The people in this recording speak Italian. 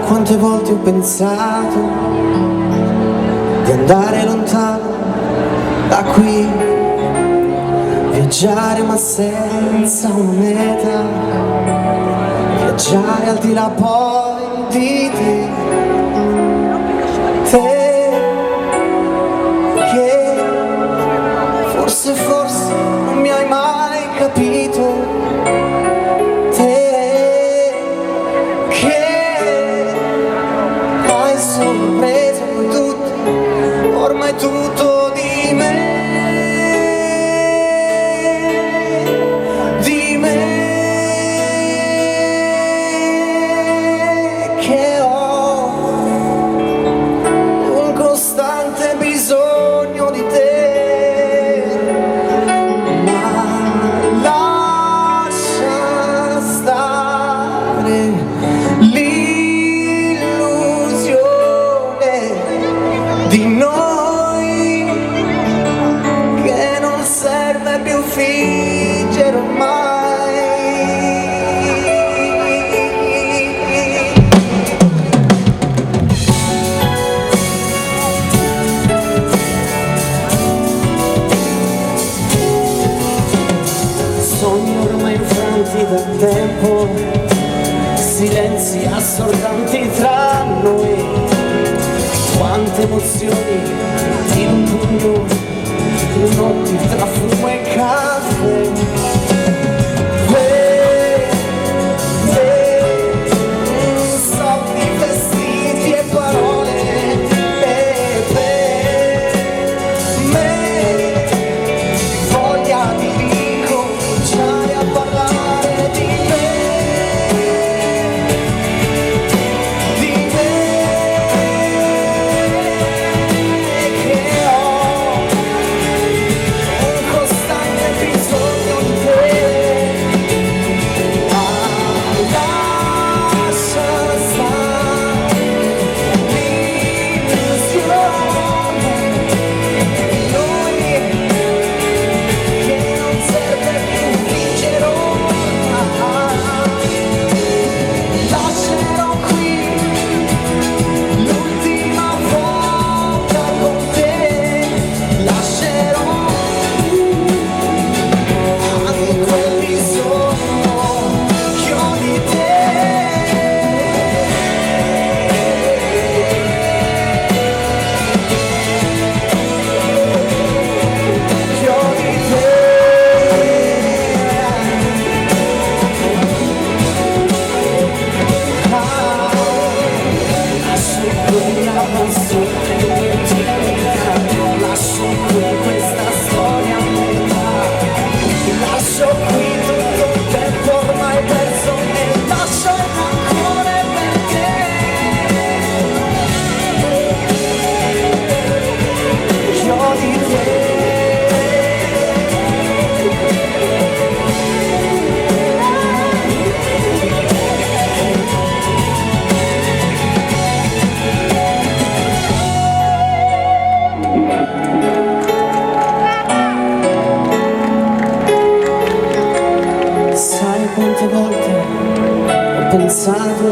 quante volte ho pensato di andare lontano da qui, viaggiare ma senza una meta, viaggiare al di là poi di te, che forse non mi hai mai capito. Sorpreso con tutto, ormai tutto di me, che ho un costante bisogno di te, ma lascia stare di noi, che non serve più fingere ormai. Sogni ormai infranti dal tempo, silenzi assordanti tra noi, quante emozioni in un pugno, notti tra fumo e caffè. Soldi, vestiti e parole, e per me voglia di ricominciare a parlare di me. Quante volte ho pensato